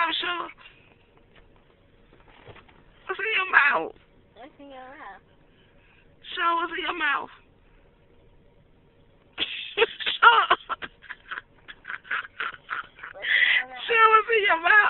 mouth, Sugar? What's in your mouth? What's in your mouth? Sugar, what's in your mouth? Sugar, what's in your mouth?